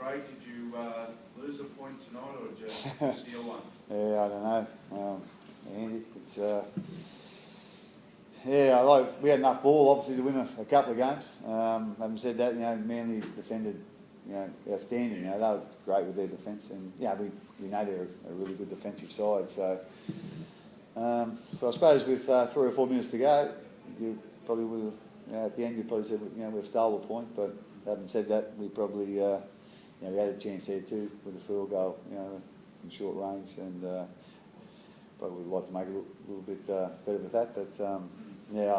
Craig, did you lose a point tonight or did you steal one? Yeah, I don't know. Andy, it's like we had enough ball obviously to win a couple of games. Having said that, Manly defended, outstanding. They were great with their defence, and we know they're a really good defensive side. So I suppose with 3 or 4 minutes to go, you probably would have, at the end you probably said, we've stolen a point. But having said that, we probably, we had a chance there too with the field goal, in short range, and probably would like to make it a little bit better with that. But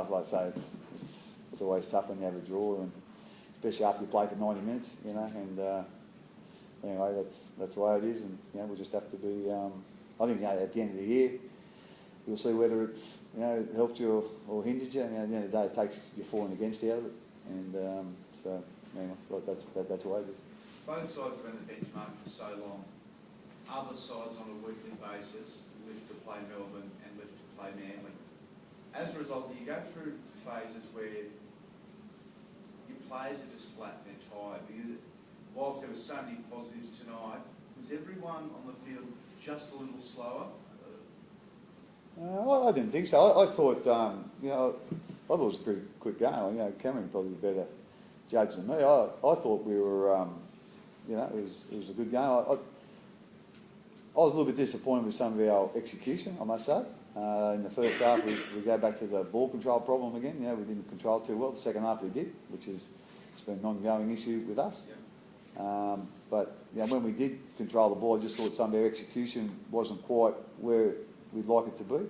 like I say, it's always tough when you have a draw, and especially after you play for 90 minutes, and anyway, that's the way it is, and we'll just have to be. I think at the end of the year, you'll see whether it's it helped you or hindered you. And at the end of the day, it takes your for and against out of it, and so that's the way it is. Both sides have been the benchmark for so long. Other sides on a weekly basis live to play Melbourne and live to play Manly. As a result, you go through phases where your players are just flat and they're tired. Because whilst there were so many positives tonight, was everyone on the field just a little slower? I didn't think so. I thought, I thought it was a pretty quick game. Cameron probably a better judge than me. I thought we were, it was a good game. I was a little bit disappointed with some of our execution, I must say. In the first half, we go back to the ball control problem again. We didn't control too well. The second half we did, which it's been an ongoing issue with us. Yeah. But when we did control the ball, I just thought some of our execution wasn't quite where we'd like it to be.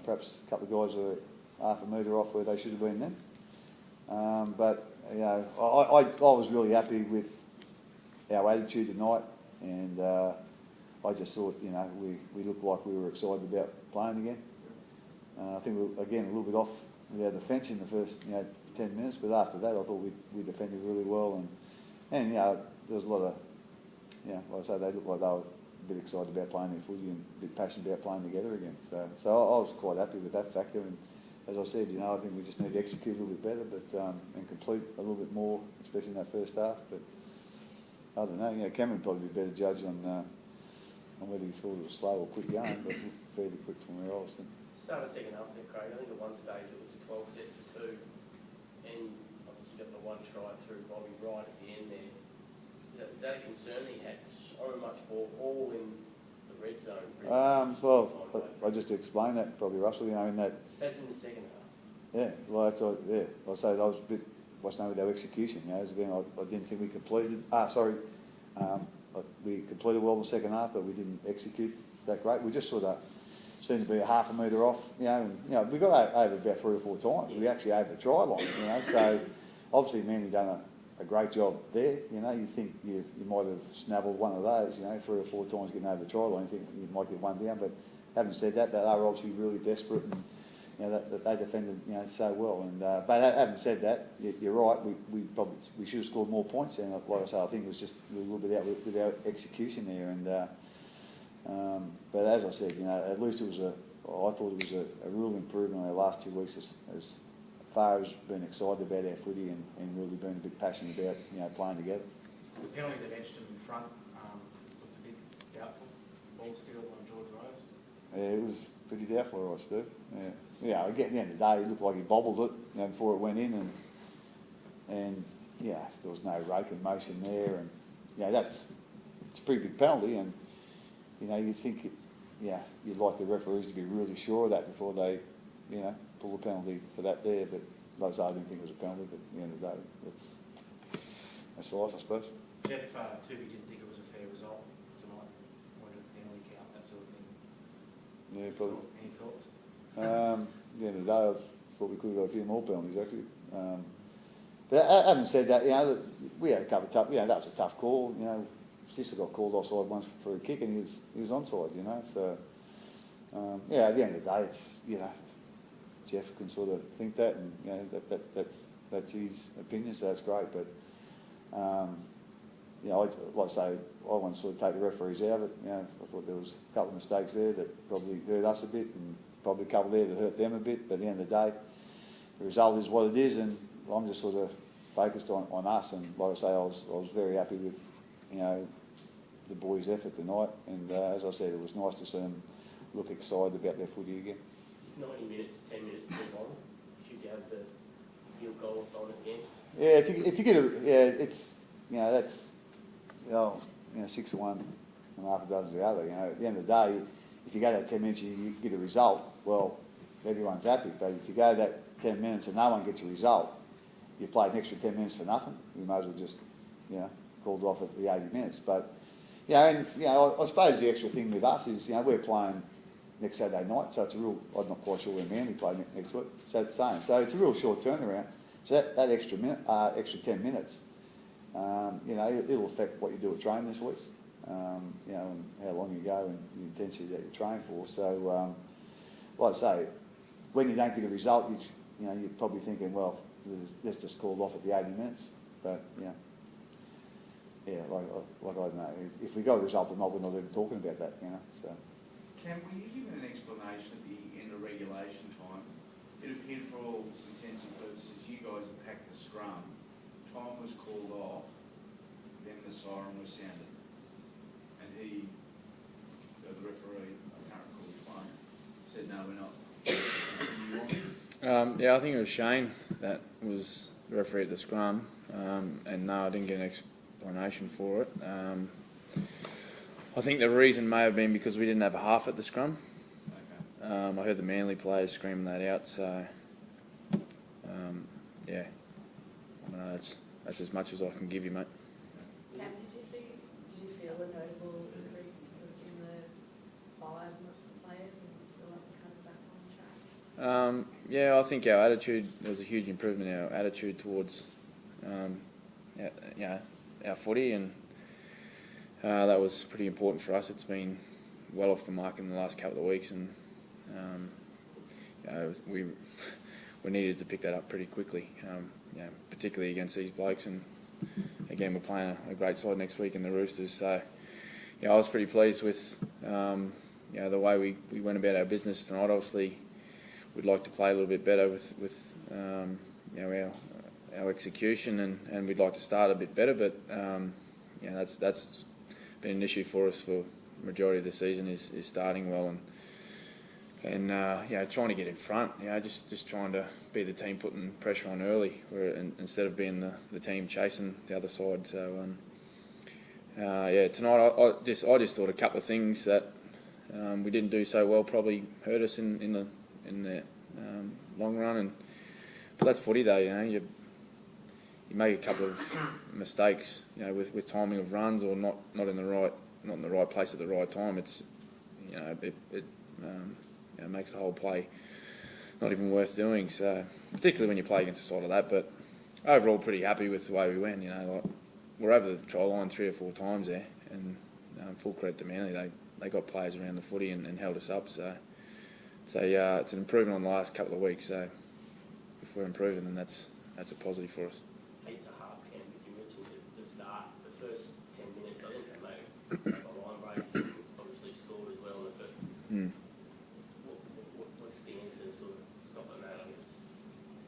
Perhaps a couple of guys were half a metre off where they should have been then. But I was really happy with our attitude tonight, and I just thought we looked like we were excited about playing again. I think we were, again, a little bit off with our defence in the first 10 minutes, but after that I thought we defended really well, and there was a lot of like I say, they looked like they were a bit excited about playing their footy and a bit passionate about playing together again. So I was quite happy with that factor, and as I said, I think we just need to execute a little bit better, but and complete a little bit more, especially in that first half. But I don't know. Cameron would probably be a better judge on whether he thought it was slow or quick going, but fairly quick from where I was thinking. Start of the second half there, Craig. I think at one stage it was 12 sets to 2, and obviously you got the one try through Bobby right at the end there. Is that a concern? He had so much ball all in the red zone. Well, I just explained that probably, Russell. In that. That's in the second half. Yeah, well, that's I say I was a bit what's known with our execution. Again, I didn't think we completed. We completed well in the second half, but we didn't execute that great. We just sort of seemed to be a half a metre off. We got over about 3 or 4 times. We actually over the try line. So obviously Manly done a great job there. You think you might have snabbled one of those. 3 or 4 times getting over the try line. You think you might get one down, but having said that, they are obviously really desperate, and that they defended so well. And but having said that, you're right. We should have scored more points, and like I say, I think it was just a little bit out with our execution there. And but as I said, at least it was I thought it was a real improvement on our last 2 weeks as far as being excited about our footy and really being a bit passionate about playing together. The penalty that edged him in front looked a bit doubtful. Ball steal on George Rose. Yeah, it was pretty doubtful, all right, Steve. Yeah. Again, at the end of the day, it looked like he bobbled it before it went in, and there was no rake in motion there, and it's a pretty big penalty, and you think you'd like the referees to be really sure of that before they pull a penalty for that there. But like I say, I didn't think it was a penalty, but at the end of the day, that's life, I suppose. Jeff Tooby didn't think it was a fair result tonight. Why did the penalty count, that sort of thing? Yeah, probably. Any thoughts? At the end of the day, I thought we could have got a few more penalties actually. But having said that, we had a couple of tough. That was a tough call. Sister got called offside once for a kick, and he was onside. So at the end of the day, it's Jeff can sort of think that, and that's his opinion, so that's great. But I'd like to say I want to sort of take the referees out of it. I thought there was a couple of mistakes there that probably hurt us a bit, and probably a couple there that hurt them a bit. But at the end of the day, the result is what it is, and I'm just sort of focused on us. And like I say, I was very happy with you know, the boys' effort tonight, and as I said, it was nice to see them look excited about their footy again. Is 90 minutes, 10 minutes too long? Should you have the field goal on it again? Yeah, if you get it's, you know, that's, you know, 6 of one and half a dozen of the other. You know, at the end of the day, if you go that 10 minutes and you get a result, well, everyone's happy. But if you go that 10 minutes and no one gets a result, you played an extra 10 minutes for nothing. You might as well just, you know, called off at the 80 minutes. But, you know, and, you know, I suppose the extra thing with us is, you know, we're playing next Saturday night, so it's a real, I'm not quite sure when Manly play next week, so it's the same. So it's a real short turnaround. So that extra 10 minutes, you know, it'll affect what you do at training this week, you know, and how long you go and the intensity that you train for. So, like I say, when you don't get a result, you know, you're probably thinking, well, let's just call it off at the 80 minutes. But, you know, yeah, like I don't know, if we got a result or not, we're not even talking about that, you know. So. Cam, will you give an explanation at the end of regulation time? It appeared for all intents and purposes, you guys had packed the scrum, time was called off, then the siren was sounded. And he, the referee, I can't recall his name, said, no, we're not. Yeah, I think it was Shane that was the referee at the scrum, and no, I didn't get an explanation for it. I think the reason may have been because we didn't have a half at the scrum. Okay. I heard the Manly players screaming that out, so yeah, that's as much as I can give you, mate. Cam, did you feel a notable increase in the 5 months of players, and do you feel like we're coming back on track? Yeah, I think our attitude, there was a huge improvement in our attitude towards our footy, and that was pretty important for us. It's been well off the mark in the last couple of weeks, and we needed to pick that up pretty quickly, particularly against these blokes. And again, we're playing a great side next week in the Roosters. So, I was pretty pleased with the way we went about our business tonight. Obviously, we'd like to play a little bit better with our execution, and we'd like to start a bit better. But that's been an issue for us for the majority of the season is starting well and trying to get in front. Just trying to be the team putting pressure on early, instead of being the team chasing the other side. So tonight I just thought a couple of things that we didn't do so well probably hurt us in the long run. But that's footy though. You make a couple of mistakes, with timing of runs or not in the right place at the right time. It's it makes the whole play not even worth doing. So particularly when you play against a side of that. But overall, pretty happy with the way we went. We're over the try line 3 or 4 times there, and full credit to Manly. They got players around the footy and held us up. So it's an improvement on the last couple of weeks. So if we're improving, then that's a positive for us. 8 to half, Cam, you mentioned at the start, the first 10 minutes, I think they made a line breaks and obviously scored as well in the first. What's the answer to sort of stopping that, I guess?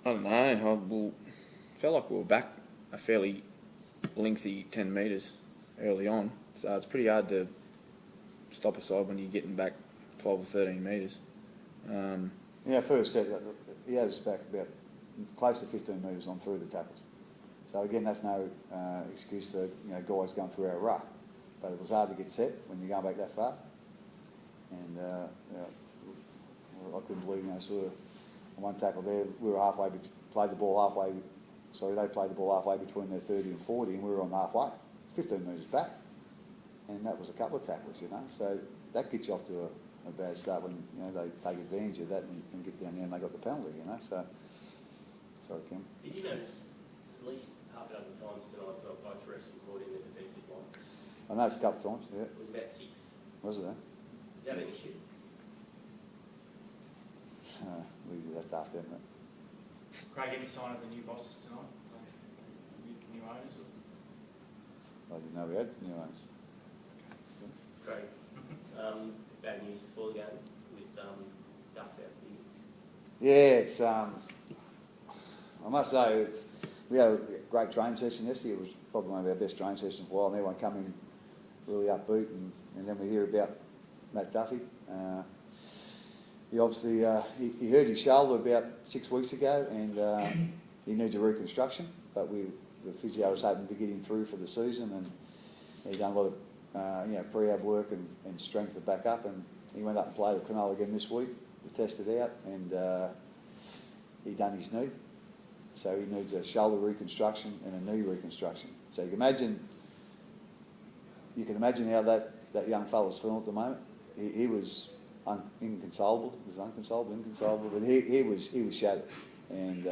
I don't know. Felt like we were back a fairly lengthy 10 metres early on, so it's pretty hard to stop a side when you're getting back 12 or 13 metres. First set, he had us back about close to 15 metres on through the tackles. So again, that's no excuse for guys going through our ruck, but it was hard to get set when you're going back that far. And I couldn't believe, sort of one tackle there, we were halfway, they played the ball halfway between their 30 and 40, and we were on halfway, 15 metres back. And that was a couple of tackles, so that gets you off to a bad start when they take advantage of that and get down there and they got the penalty, so. Sorry, Kim. Did you notice at least half a dozen times tonight as well, both refs were caught in the defensive line? I noticed a couple of times, yeah. It was about 6. Was it? Is that an issue? We have to ask them. Craig, any sign of the new bosses tonight? New owners? I didn't know we had new ones. Craig, bad news before the game with Duff out for you. Yeah, it's I must say we had a great training session yesterday. It was probably one of our best training sessions for a while, and everyone come in really upbeat, and then we hear about Matt Duffy. He obviously he hurt his shoulder about 6 weeks ago, and he needs a reconstruction. But the physio was hoping to get him through for the season, and he's done a lot of prehab work and strength to back up. And he went up and played at Cronulla again this week to test it out, and he done his knee. So he needs a shoulder reconstruction and a knee reconstruction. So you can imagine how that young fella's feeling at the moment. He was inconsolable. He was inconsolable, but he was shattered. And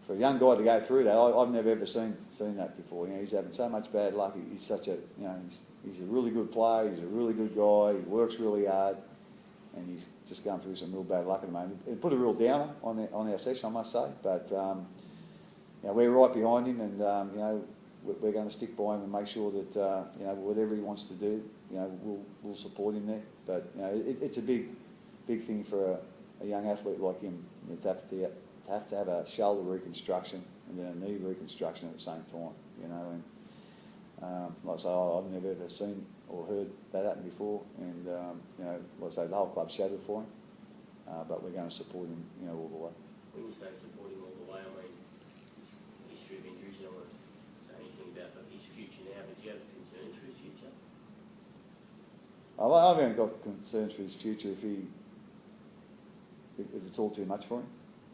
for a young guy to go through that, I've never ever seen that before. You know, he's having so much bad luck. He's such a he's a really good player. He's a really good guy. He works really hard, and he's just going through some real bad luck at the moment. It put a real downer on our session, I must say. But we're right behind him, and we're going to stick by him and make sure that whatever he wants to do, we'll support him there. But it's a big thing for a young athlete like him to have to have a shoulder reconstruction and then a knee reconstruction at the same time. And like I say, I've never ever seen or heard that happen before. And like I say, the whole club's shattered for him. But we're going to support him, all the way. When you say support him all the way, I mean his history of injuries. You don't want to say anything about his future now, but do you have concerns for his future? I haven't got concerns for his future if it's all too much for him,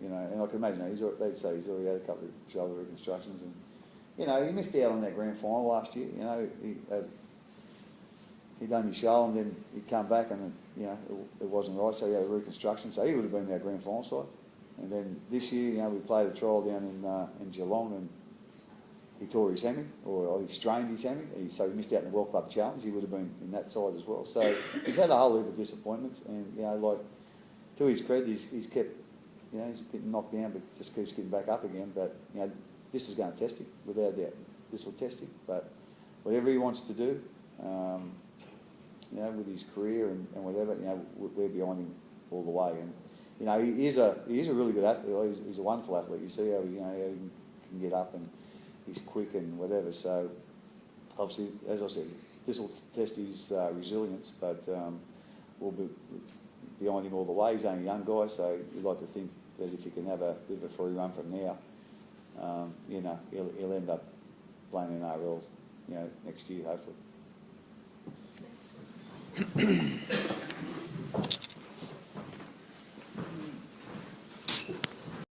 And I can imagine they'd say he's already had a couple of shoulder reconstructions, and he missed out on that grand final last year. He done his shoulder, and then he come back, and it wasn't right, so he had a reconstruction. So he would have been our grand final side. And then this year, we played a trial down in Geelong, and he tore his hammy, or he strained his hammy, so he missed out in the World Club Challenge. He would have been in that side as well. So he's had a whole heap of disappointments, and to his credit, he's kept, he's getting knocked down, but just keeps getting back up again. But this is going to test him, without doubt. This will test him. But whatever he wants to do, with his career and whatever, we're behind him all the way. And he is a really good athlete. He's a wonderful athlete. You see how he can get up, and he's quick and whatever. So obviously, as I said, this will test his resilience, but we'll be behind him all the way. He's only a young guy, so you'd like to think that if he can have a bit of a free run from now, he'll end up playing in NRL, next year, hopefully.